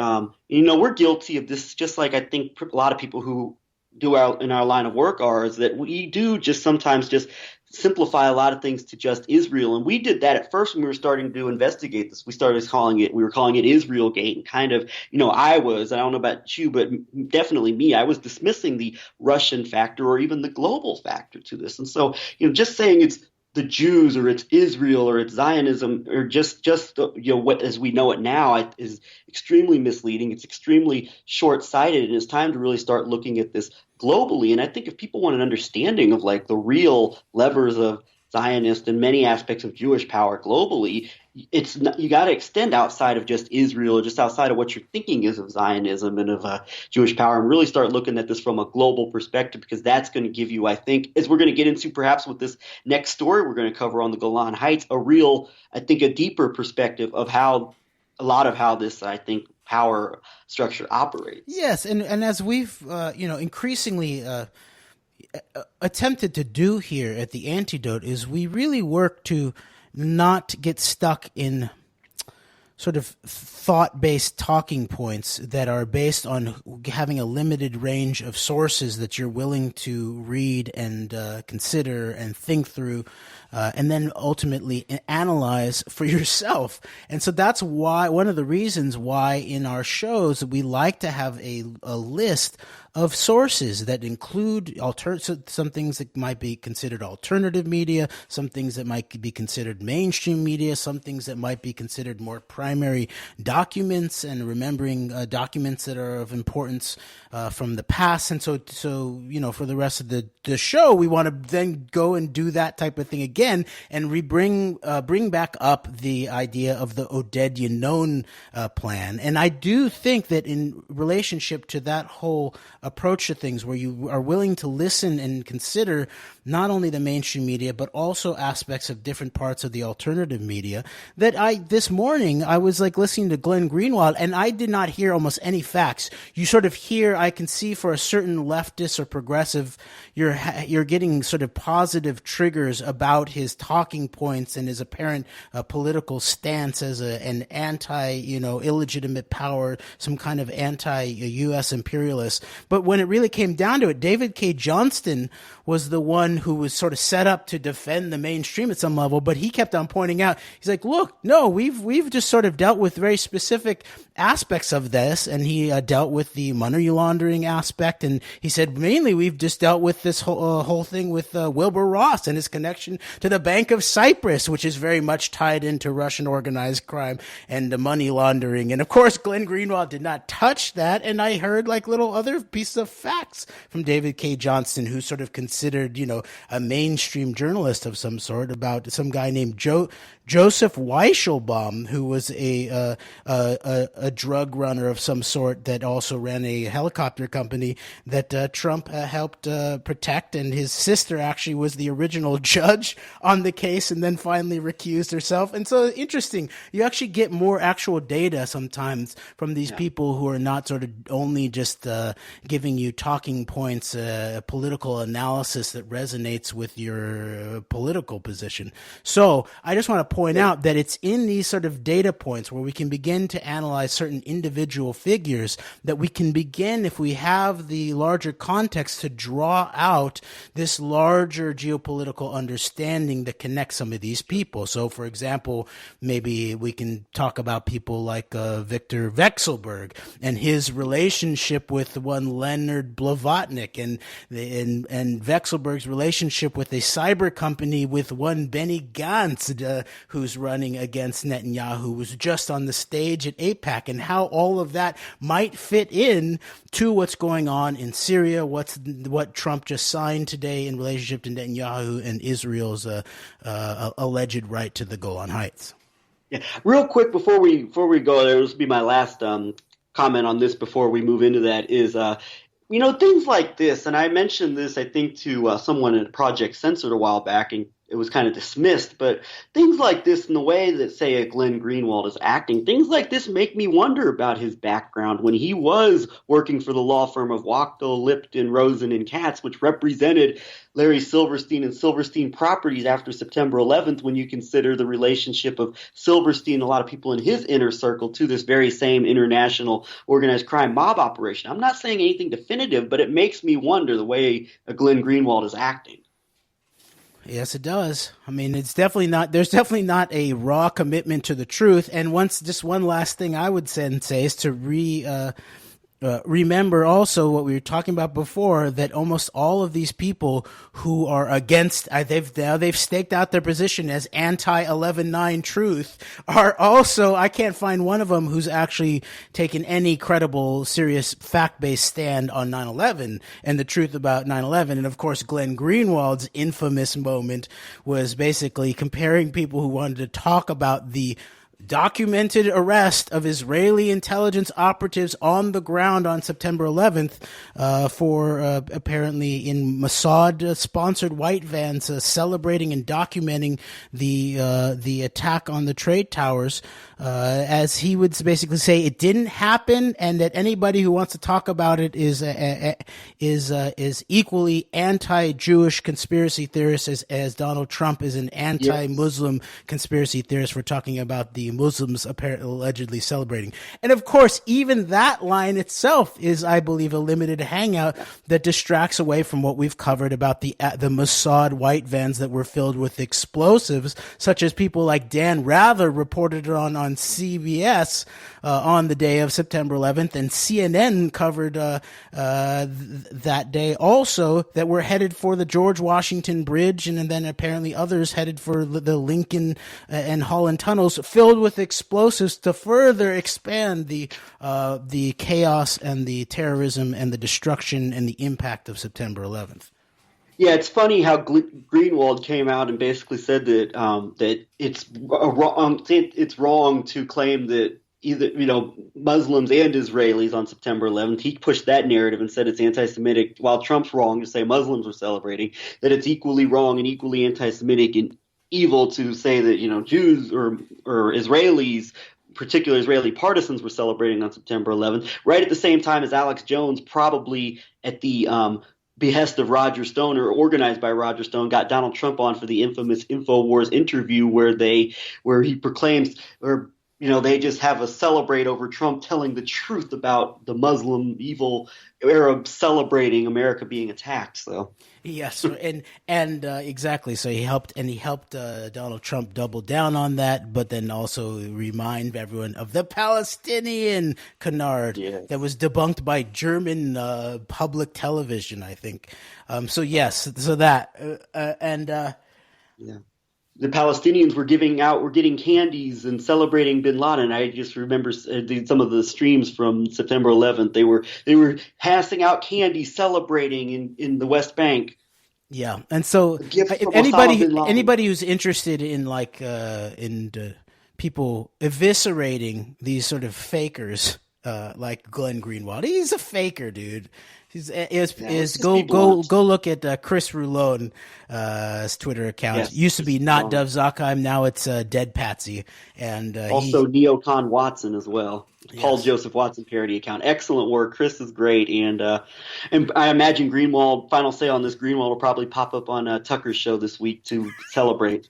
we're guilty of this, just like I think a lot of people who do in our line of work are, is that we do just sometimes just simplify a lot of things to just Israel. And we did that at first when we were starting to investigate this. We were calling it Israelgate, and kind of, I don't know about you, but definitely me, I was dismissing the Russian factor or even the global factor to this. And so, just saying it's the Jews or it's Israel or it's Zionism or just what as we know it now is extremely misleading. It's extremely short-sighted, and it's time to really start looking at this globally. And I think if people want an understanding of like the real levers of Zionist and many aspects of Jewish power globally, you got to extend outside of just Israel, just outside of what you're thinking is of Zionism and of Jewish power, and really start looking at this from a global perspective, because that's going to give you, I think, as we're going to get into perhaps with this next story we're going to cover on the Golan Heights, a deeper perspective of how this, I think, power structure operates. Yes, and as we've increasingly attempted to do here at the Antidote, is we really work to not get stuck in sort of thought-based talking points that are based on having a limited range of sources that you're willing to read and consider and think through, and then ultimately analyze for yourself. And so that's why, one of the reasons why in our shows we like to have a list of sources that include some things that might be considered alternative media, some things that might be considered mainstream media, some things that might be considered more primary documents, and remembering documents that are of importance from the past. And so for the rest of the show, we want to then go and do that type of thing again and bring back up the idea of the Oded Yinon plan. And I do think that in relationship to that whole approach to things, where you are willing to listen and consider not only the mainstream media, but also aspects of different parts of the alternative media, that this morning I was like listening to Glenn Greenwald, and I did not hear almost any facts. You sort of hear, I can see for a certain leftist or progressive, you're getting sort of positive triggers about his talking points and his apparent political stance as an anti, illegitimate power, some kind of anti-U.S. imperialist. But when it really came down to it, David K. Johnston was the one who was sort of set up to defend the mainstream at some level, but he kept on pointing out, he's like, look, no, we've just sort of dealt with very specific aspects of this, and he dealt with the money laundering aspect, and he said mainly we've just dealt with this whole thing with Wilbur Ross and his connection to the Bank of Cyprus, which is very much tied into Russian organized crime and the money laundering. And of course, Glenn Greenwald did not touch that, and I heard like little other pieces of facts from David K. Johnston, who sort of considered, a mainstream journalist of some sort, about some guy named Joseph Weichelbaum, who was a drug runner of some sort that also ran a helicopter company that Trump helped protect, and his sister actually was the original judge on the case and then finally recused herself. And so interesting, you actually get more actual data sometimes from these people who are not sort of only just giving you talking points, political analysis that resonates with your political position. So I just want to point out that it's in these sort of data points where we can begin to analyze certain individual figures that we can begin, if we have the larger context, to draw out this larger geopolitical understanding that connects some of these people. So, for example, maybe we can talk about people like Victor Vekselberg and his relationship with one Leonard Blavatnik, and Vekselberg's relationship with a cyber company with one Benny Gantz, who's running against Netanyahu, was just on the stage at AIPAC, and how all of that might fit in to what's going on in Syria, what Trump just signed today in relationship to Netanyahu and Israel's alleged right to the Golan Heights. Yeah, real quick before we go there, this will be my last comment on this before we move into that, is things like this, and I mentioned this, I think, to someone at Project Censored a while back, and it was kind of dismissed, but things like this, in the way that, say, a Glenn Greenwald is acting, things like this make me wonder about his background when he was working for the law firm of Wachtell, Lipton, Rosen, and Katz, which represented Larry Silverstein and Silverstein Properties after September 11th, when you consider the relationship of Silverstein and a lot of people in his inner circle to this very same international organized crime mob operation. I'm not saying anything definitive, but it makes me wonder the way a Glenn Greenwald is acting. Yes, it does. I mean, it's definitely not. There's definitely not a raw commitment to the truth. And just one last thing I would say is to remember also what we were talking about before, that almost all of these people who are against, they've staked out their position as anti 11/9 truth, are also, I can't find one of them who's actually taken any credible, serious, fact-based stand on 9/11 and the truth about 9/11. And of course, Glenn Greenwald's infamous moment was basically comparing people who wanted to talk about the documented arrest of Israeli intelligence operatives on the ground on September 11th for apparently in Mossad-sponsored white vans celebrating and documenting the attack on the trade towers. As he would basically say, it didn't happen, and that anybody who wants to talk about it is equally anti-Jewish conspiracy theorist as Donald Trump is an anti-Muslim conspiracy theorist for talking about the Muslims apparently allegedly celebrating. And of course, even that line itself is, I believe, a limited hangout that distracts away from what we've covered about the Mossad white vans that were filled with explosives, such as people like Dan Rather reported it on CBS on the day of September 11th, and CNN covered that day also, that were headed for the George Washington Bridge, and then apparently others headed for the Lincoln and Holland tunnels, filled with explosives to further expand the chaos and the terrorism and the destruction and the impact of September 11th. Yeah, it's funny how Greenwald came out and basically said that it's wrong to claim that either Muslims and Israelis on September 11th. He pushed that narrative and said it's anti-Semitic, while Trump's wrong to say Muslims were celebrating. That it's equally wrong and equally anti-Semitic and evil to say that Jews or Israelis, particular Israeli partisans, were celebrating on September 11th. Right at the same time as Alex Jones, probably at the behest of Roger Stone or organized by Roger Stone, got Donald Trump on for the infamous InfoWars interview where he proclaims, or they just have a celebrate over Trump telling the truth about the Muslim evil Arabs celebrating America being attacked. So yes, and exactly. So he helped Donald Trump double down on that, but then also remind everyone of the Palestinian canard that was debunked by German public television, I think. So yes, so that the Palestinians were getting candies and celebrating bin Laden. I just remember some of the streams from September 11th. They were passing out candy, celebrating in the West Bank. Yeah, and so anybody who's interested in people eviscerating these sort of fakers like Glenn Greenwald, he's a faker, dude. Go look at Chris Roulone's Twitter account. Yes, used to be not Dov Zakheim, now it's Dead Patsy, and also Neocon Watson as well. Yes. Paul Joseph Watson parody account. Excellent work. Chris is great, and I imagine Greenwald. Final say on this: Greenwald will probably pop up on Tucker's show this week to celebrate.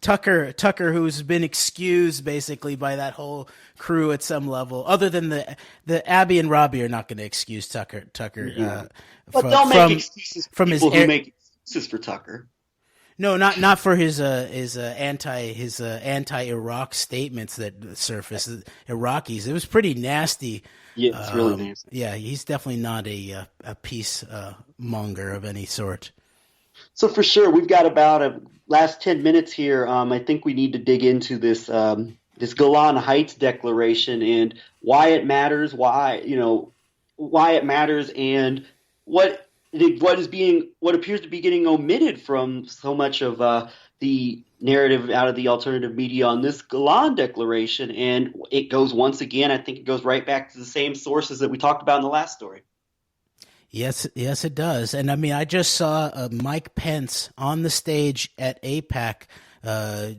Tucker, who's been excused basically by that whole crew at some level, other than the Abby and Robbie are not going to excuse Tucker. But they'll make excuses for people who make excuses for Tucker. No, not for his anti-Iraq statements that surfaced. Iraqis, it was pretty nasty. Yeah, it's really nasty. Yeah, he's definitely not a peace monger of any sort. So for sure, we've got about a last 10 minutes here. I think we need to dig into this Golan Heights declaration and why it matters, why it matters, and what appears to be getting omitted from so much of the narrative out of the alternative media on this Golan declaration. And it goes, once again, I think it goes right back to the same sources that we talked about in the last story. Yes, it does. And I mean, I just saw Mike Pence on the stage at AIPAC,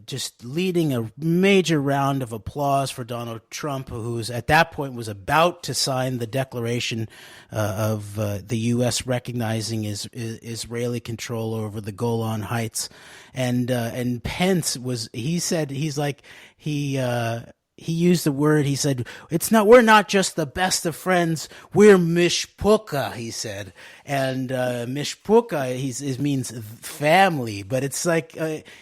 just leading a major round of applause for Donald Trump, who's at that point was about to sign the declaration of the U.S. recognizing Israeli control over the Golan Heights. And Pence he he used the word, he said, we're not just the best of friends, we're mishpucha, he said. And mishpucha means family, but it's like,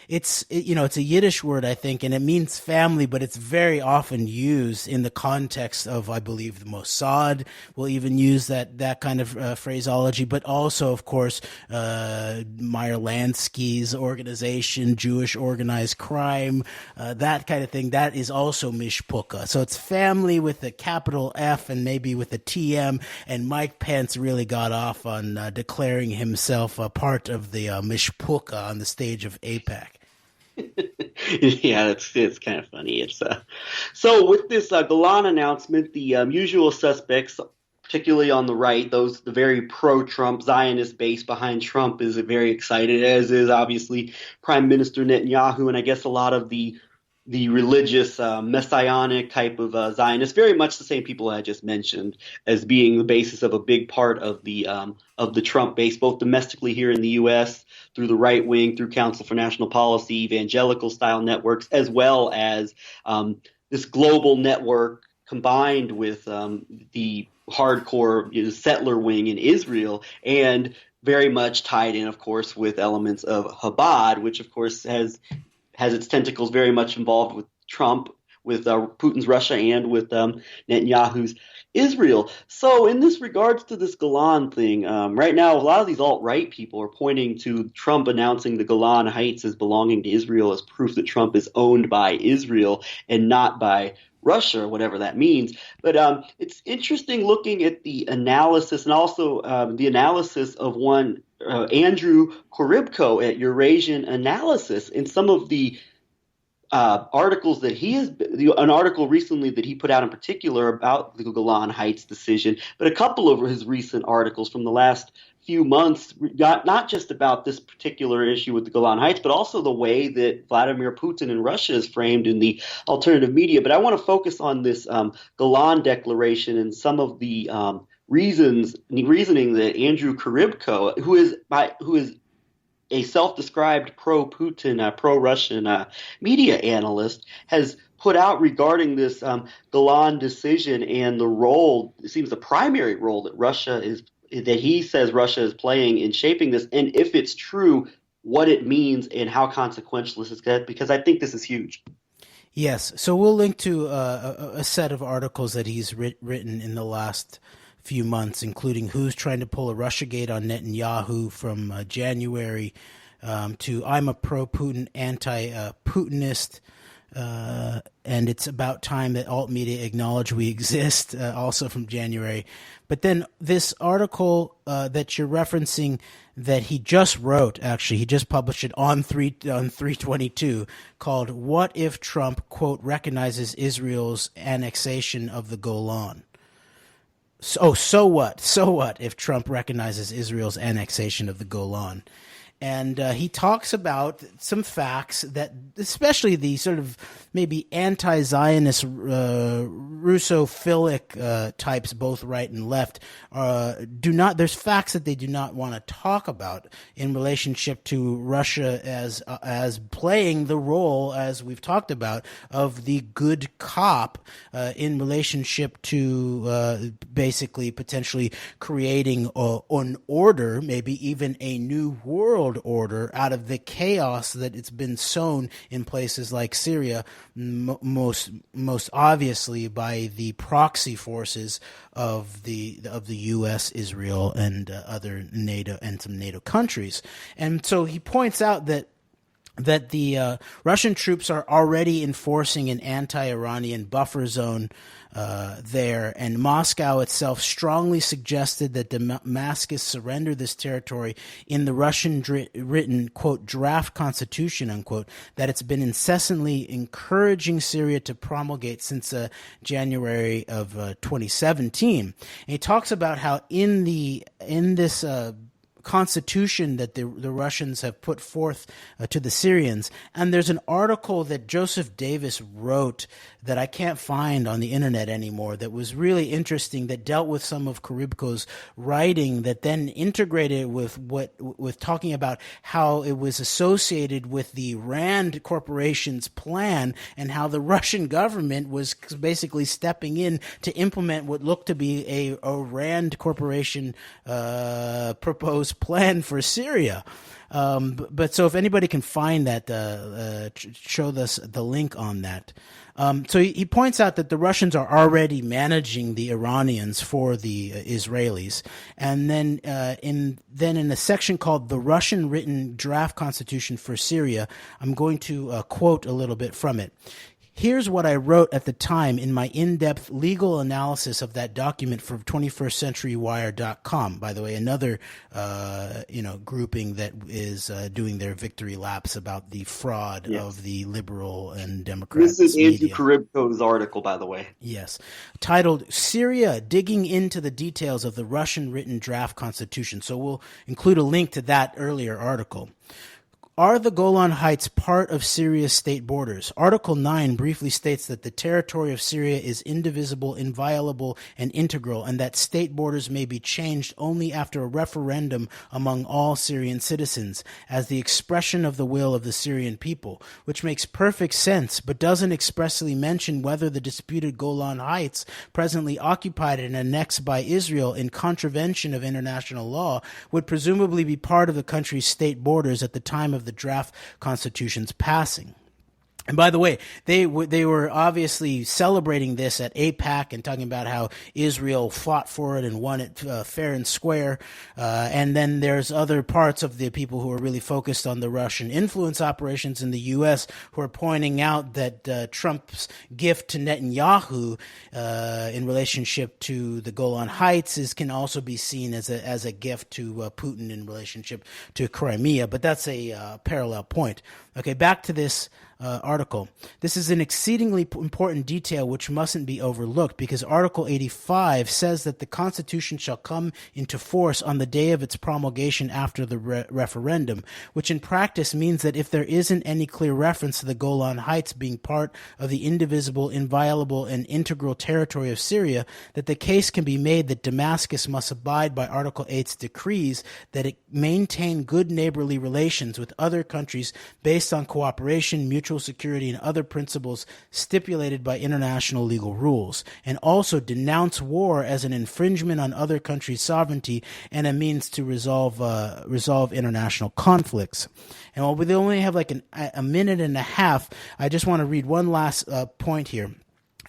it's a Yiddish word, I think, and it means family, but it's very often used in the context of, I believe, the Mossad will even use that kind of phraseology, but also, of course, Meyer Lansky's organization, Jewish Organized Crime, that kind of thing, that is also mishpucha. So it's family with a capital F and maybe with a TM, and Mike Pence really got off on declaring himself a part of the mishpucha on the stage of AIPAC. Yeah, it's kind of funny. It's so with this Golan announcement, the usual suspects, particularly on the right, the very pro-Trump Zionist base behind Trump, is very excited, as is obviously Prime Minister Netanyahu, and I guess a lot of the religious messianic type of Zionists, very much the same people I just mentioned, as being the basis of a big part of the Trump base, both domestically here in the U.S. through the right wing, through Council for National Policy, evangelical style networks, as well as this global network combined with the hardcore settler wing in Israel, and very much tied in, of course, with elements of Chabad, which of course has its tentacles very much involved with Trump, with Putin's Russia, and with Netanyahu's Israel. So in this regards to this Golan thing, right now a lot of these alt-right people are pointing to Trump announcing the Golan Heights as belonging to Israel as proof that Trump is owned by Israel and not by Russia, or whatever that means. But it's interesting looking at the analysis, and also the analysis of one Andrew Korybko at Eurasian Analysis, in some of the articles that an article recently that he put out in particular about the Golan Heights decision, but a couple of his recent articles from the last few months, not just about this particular issue with the Golan Heights, but also the way that Vladimir Putin and Russia is framed in the alternative media. But I want to focus on this Golan declaration and some of the reasoning that Andrew Korybko, who is a self-described pro-Putin, pro-Russian media analyst, has put out regarding this Golan decision and the role, it seems the primary role that he says Russia is playing in shaping this, and if it's true, what it means and how consequential this is, because I think this is huge. Yes, so we'll link to a set of articles that he's written in the last few months, including Who's Trying to Pull a Russiagate on Netanyahu from January, to I'm a pro-Putin, anti-Putinist, and it's about time that alt media acknowledge we exist, also from January. But then this article that you're referencing that he just wrote, actually, he just published it on 3/22, called What If Trump, quote, recognizes Israel's annexation of the Golan? So what? So what if Trump recognizes Israel's annexation of the Golan? And he talks about some facts that, especially the sort of maybe anti-Zionist, Russophilic types, both right and left, there's facts that they do not want to talk about in relationship to Russia as playing the role, as we've talked about, of the good cop in relationship to basically potentially creating an order, maybe even a new world order out of the chaos that it's been sown in places like Syria, most obviously by the proxy forces of the U.S., Israel, and other NATO and some NATO countries. And so he points out that the Russian troops are already enforcing an anti-Iranian buffer zone there, and Moscow itself strongly suggested that Damascus surrender this territory in the Russian-written, quote, draft constitution, unquote, that it's been incessantly encouraging Syria to promulgate since January of 2017. And he talks about how in this constitution that the Russians have put forth to the Syrians. And there's an article that Joseph Davis wrote that I can't find on the internet anymore that was really interesting, that dealt with some of Karibko's writing, that then integrated with talking about how it was associated with the Rand Corporation's plan and how the Russian government was basically stepping in to implement what looked to be a Rand Corporation proposed plan for Syria. But so if anybody can find that, show us the link on that. So he points out that the Russians are already managing the Iranians for the Israelis, and then in a section called "The Russian Written Draft Constitution for Syria," I'm going to quote a little bit from it. Here's what I wrote at the time in my in-depth legal analysis of that document for 21stCenturyWire.com. By the way, another grouping that is doing their victory laps about the fraud of the liberal and Democrat This is media. Andrew Karibko's article, by the way. Yes. Titled "Syria, Digging into the Details of the Russian Written Draft Constitution." So we'll include a link to that earlier article. Are the Golan Heights part of Syria's state borders? Article 9 briefly states that the territory of Syria is indivisible, inviolable, and integral, and that state borders may be changed only after a referendum among all Syrian citizens, as the expression of the will of the Syrian people, which makes perfect sense, but doesn't expressly mention whether the disputed Golan Heights, presently occupied and annexed by Israel in contravention of international law, would presumably be part of the country's state borders at the time of the draft constitution's passing. And by the way, they were obviously celebrating this at AIPAC and talking about how Israel fought for it and won it fair and square. And then there's other parts of the people who are really focused on the Russian influence operations in the U.S. who are pointing out that Trump's gift to Netanyahu in relationship to the Golan Heights can also be seen as a gift to Putin in relationship to Crimea. But that's a parallel point. Okay, back to this article. This is an exceedingly important detail which mustn't be overlooked, because Article 85 says that the Constitution shall come into force on the day of its promulgation after the referendum, which in practice means that if there isn't any clear reference to the Golan Heights being part of the indivisible, inviolable, and integral territory of Syria, that the case can be made that Damascus must abide by Article 8's decrees that it maintain good neighborly relations with other countries based on cooperation, mutual security, and other principles stipulated by international legal rules, and also denounce war as an infringement on other countries' sovereignty and a means to resolve international conflicts. And while we only have like a minute and a half, I just want to read one last point here.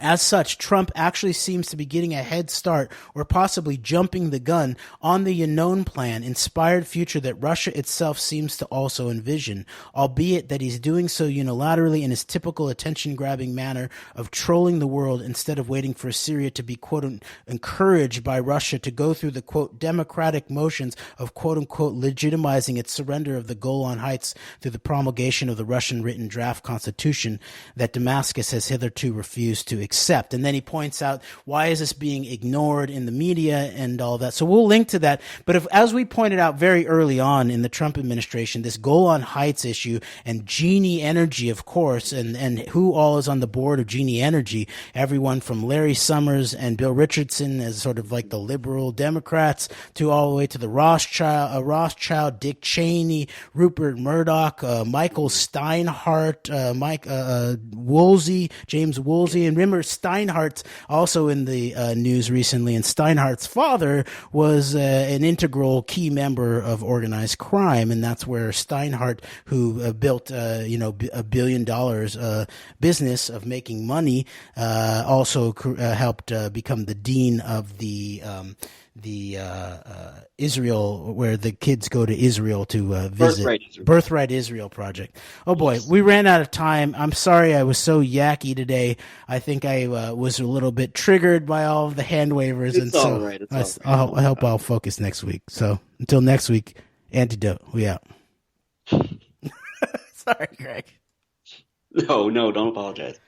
As such, Trump actually seems to be getting a head start, or possibly jumping the gun, on the unknown plan, inspired future that Russia itself seems to also envision, albeit that he's doing so unilaterally in his typical attention-grabbing manner of trolling the world instead of waiting for Syria to be, quote, encouraged by Russia to go through the, quote, democratic motions of, quote, unquote, legitimizing its surrender of the Golan Heights through the promulgation of the Russian written draft constitution that Damascus has hitherto refused to accept. And then he points out, why is this being ignored in the media and all that? So we'll link to that. But as we pointed out very early on in the Trump administration, this Golan Heights issue and Genie Energy, of course, and who all is on the board of Genie Energy, everyone from Larry Summers and Bill Richardson as sort of like the liberal Democrats to all the way to the Rothschild, Dick Cheney, Rupert Murdoch, Michael Steinhardt, Woolsey, James Woolsey, and remember Steinhardt's also in the news recently, and Steinhardt's father was an integral key member of organized crime, and that's where Steinhardt, who built $1 billion business of making money, also helped become the dean of the Israel, where the kids go to Israel to visit. Birthright Israel Project. Oh boy, we ran out of time. I'm sorry I was so yucky today. I think I was a little bit triggered by all of the hand wavers. It's all right. I hope I'll focus next week. So until next week, Antidote. We out. Sorry, Greg. No, don't apologize.